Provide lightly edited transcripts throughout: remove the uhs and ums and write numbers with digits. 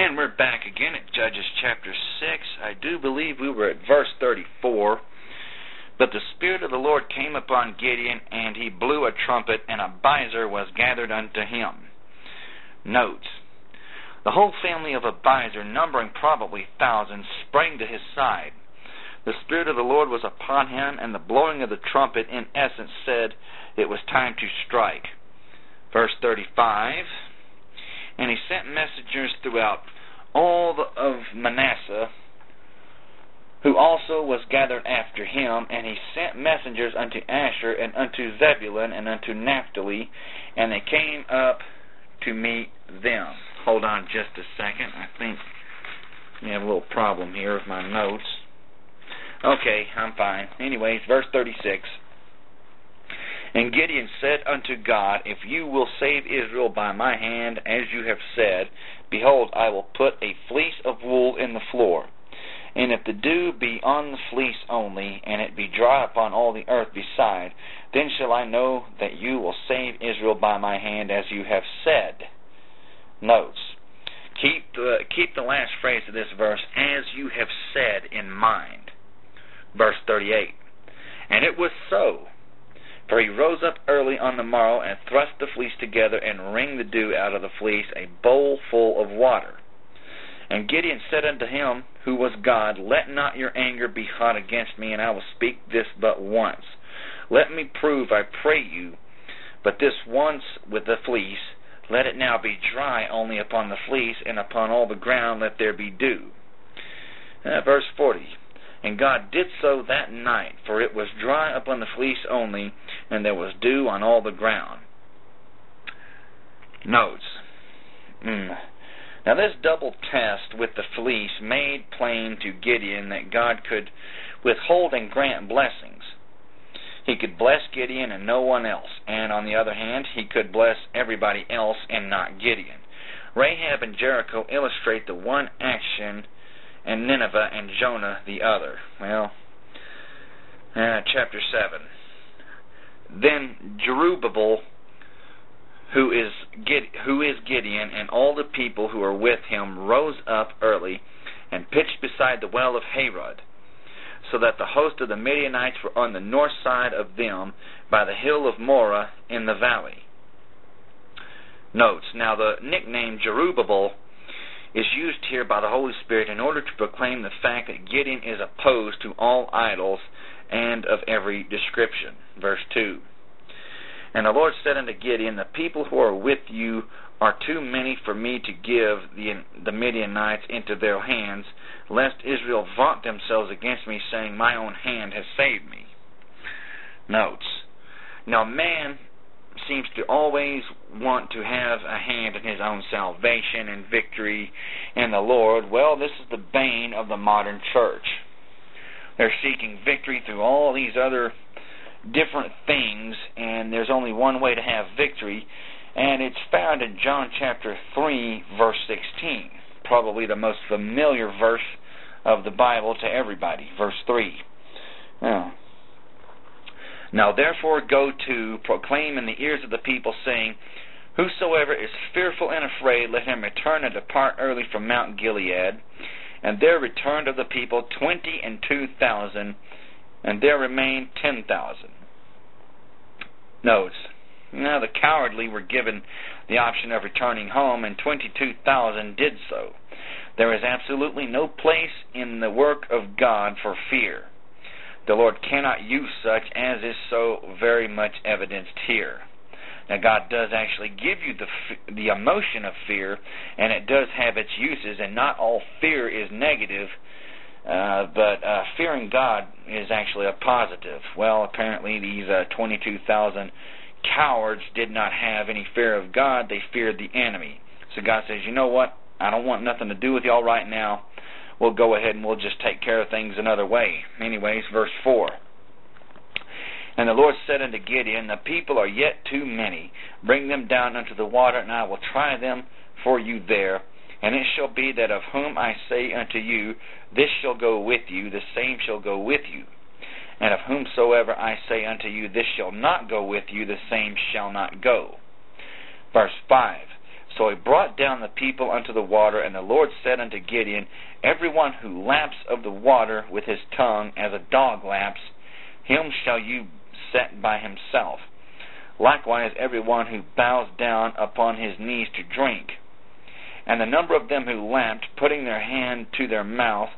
And we're back again at Judges chapter 6. I do believe we were at verse 34. But the Spirit of the Lord came upon Gideon, and he blew a trumpet, and Abiezer was gathered unto him. Note, the whole family of Abiezer, numbering probably thousands, sprang to his side. The Spirit of the Lord was upon him, and the blowing of the trumpet, in essence, said it was time to strike. Verse 35, and he sent messengers throughout all of Manasseh, who also was gathered after him, and he sent messengers unto Asher, and unto Zebulun, and unto Naphtali, and they came up to meet them. Hold on just a second. I think we have a little problem here with my notes. Okay, I'm fine. Anyways, verse 36. And Gideon said unto God, if you will save Israel by my hand, as you have said, behold, I will put a fleece of wool in the floor. And if the dew be on the fleece only, and it be dry upon all the earth beside, then shall I know that you will save Israel by my hand, as you have said. Notes. Keep the last phrase of this verse, as you have said, in mind. Verse 38. And it was so. For he rose up early on the morrow, and thrust the fleece together, and wringed the dew out of the fleece, a bowl full of water. And Gideon said unto him, who was God, let not your anger be hot against me, and I will speak this but once. Let me prove, I pray you, but this once with the fleece. Let it now be dry only upon the fleece, and upon all the ground let there be dew. Verse 40. And God did so that night, for it was dry upon the fleece only, and there was dew on all the ground. Notes. Now this double test with the fleece made plain to Gideon that God could withhold and grant blessings. He could bless Gideon and no one else, and on the other hand, he could bless everybody else and not Gideon. Rahab and Jericho illustrate the one action, and Nineveh and Jonah the other. Well, chapter 7. Then Jerubbaal, who is Gideon, and all the people who are with him, rose up early and pitched beside the well of Harod, so that the host of the Midianites were on the north side of them, by the hill of Moreh in the valley. Notes. Now the nickname Jerubbaal is used here by the Holy Spirit in order to proclaim the fact that Gideon is opposed to all idols and of every description. Verse 2. And the Lord said unto Gideon, the people who are with you are too many for me to give the Midianites into their hands, lest Israel vaunt themselves against me, saying, my own hand has saved me. Notes. Now man seems to always want to have a hand in his own salvation and victory in the Lord. Well, this is the bane of the modern church. They're seeking victory through all these other different things, and there's only one way to have victory, and it's found in John chapter 3, verse 16. Probably the most familiar verse of the Bible to everybody. Verse 3. Now therefore go to, proclaim in the ears of the people, saying, whosoever is fearful and afraid, let him return and depart early from Mount Gilead. And there returned of the people 22,000, and there remained 10,000. Notes. Now the cowardly were given the option of returning home, and 22,000 did so. There is absolutely no place in the work of God for fear. The Lord cannot use such, as is so very much evidenced here. Now God does actually give you the emotion of fear, and it does have its uses, and not all fear is negative, but fearing God is actually a positive. Well, apparently these 22,000 cowards did not have any fear of God. They feared the enemy. So God says, you know what? I don't want nothing to do with y'all right now. We'll go ahead and we'll just take care of things another way. Anyways, verse 4. And the Lord said unto Gideon, the people are yet too many. Bring them down unto the water, and I will try them for you there. And it shall be that of whom I say unto you, this shall go with you, the same shall go with you. And of whomsoever I say unto you, this shall not go with you, the same shall not go. Verse 5. So he brought down the people unto the water, and the Lord said unto Gideon, Every one who laps of the water with his tongue, as a dog laps, him shall you set by himself. Likewise every one who bows down upon his knees to drink. And the number of them who lapped, putting their hand to their mouth,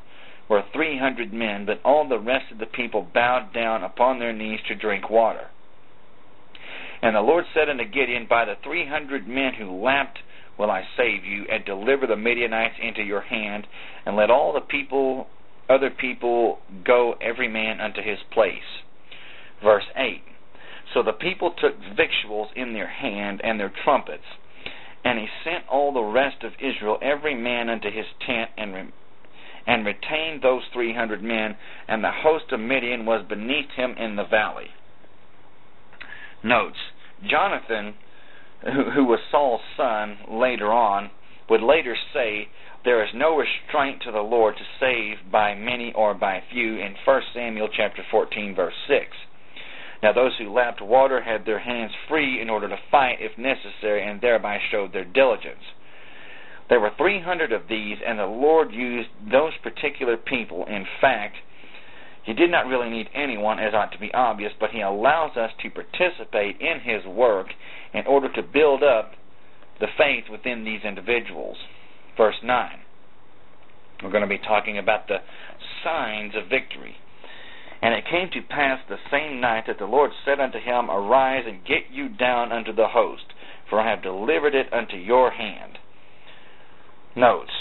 were 300 men, but all the rest of the people bowed down upon their knees to drink water. And the Lord said unto Gideon, By the 300 men who lapped will I save you, and deliver the Midianites into your hand, and let all the other people go every man unto his place. Verse 8. So the people took victuals in their hand, and their trumpets, and he sent all the rest of Israel every man unto his tent, and retained those 300 men, and the host of Midian was beneath him in the valley. Notes, Jonathan, who was Saul's son later on, would later say, There is no restraint to the Lord to save by many or by few, in 1 Samuel chapter 14, verse 6. Now those who lapped water had their hands free in order to fight if necessary, and thereby showed their diligence. There were 300 of these, and the Lord used those particular people. In fact, he did not really need anyone, as ought to be obvious, but he allows us to participate in his work in order to build up the faith within these individuals. Verse 9. We're going to be talking about the signs of victory. And it came to pass the same night that the Lord said unto him, Arise and get you down unto the host, for I have delivered it unto your hand. Notes,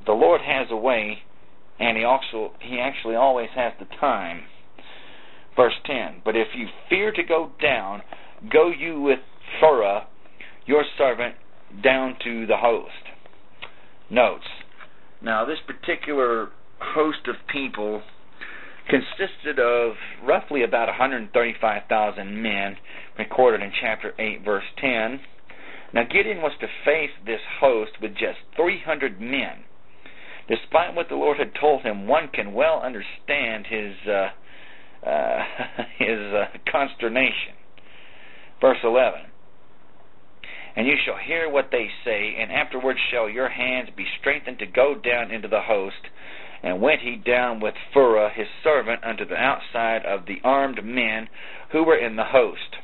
the Lord has a way, and he actually always has the time. Verse 10, But if you fear to go down, go you with Phurah, your servant, down to the host. Notes, now this particular host of people consisted of roughly about 135,000 men, recorded in chapter 8, verse 10. Now Gideon was to face this host with just 300 men. Despite what the Lord had told him, one can well understand his consternation. Verse 11, And you shall hear what they say, and afterwards shall your hands be strengthened to go down into the host. And went he down with Phurah his servant unto the outside of the armed men who were in the host.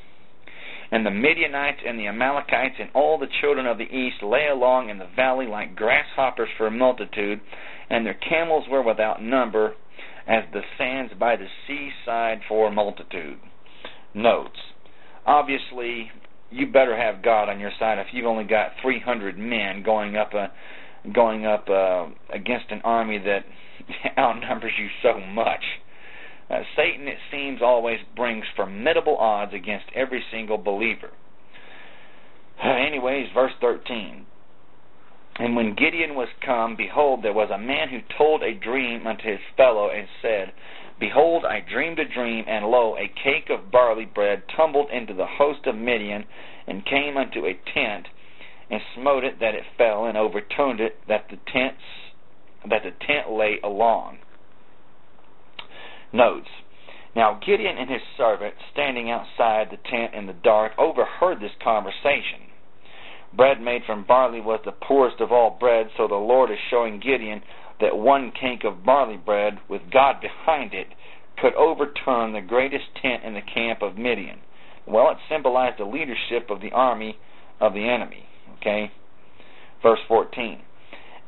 And the Midianites and the Amalekites and all the children of the east lay along in the valley like grasshoppers for multitude, and their camels were without number, as the sands by the seaside for multitude. Notes, obviously, you better have God on your side if you've only got 300 men going up against an army that outnumbers you so much. Satan, it seems, always brings formidable odds against every single believer. Anyways, verse 13. And when Gideon was come, behold, there was a man who told a dream unto his fellow, and said, Behold, I dreamed a dream, and lo, a cake of barley bread tumbled into the host of Midian, and came unto a tent, and smote it that it fell, and overturned it that the tent lay along. Notes, now Gideon and his servant, standing outside the tent in the dark, overheard this conversation. Bread made from barley was the poorest of all bread, so the Lord is showing Gideon that one cake of barley bread, with God behind it, could overturn the greatest tent in the camp of Midian. Well, it symbolized the leadership of the army of the enemy. Okay? Verse 14.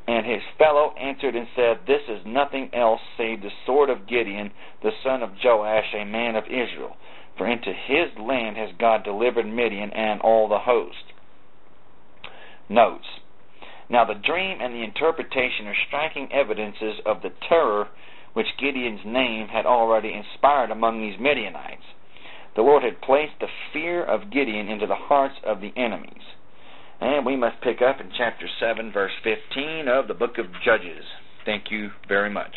And his fellow answered and said, This is nothing else save the sword of Gideon, the son of Joash, a man of Israel. For into his land has God delivered Midian and all the host. Notes, now the dream and the interpretation are striking evidences of the terror which Gideon's name had already inspired among these Midianites. The Lord had placed the fear of Gideon into the hearts of the enemies. And we must pick up in chapter 7, verse 15 of the book of Judges. Thank you very much.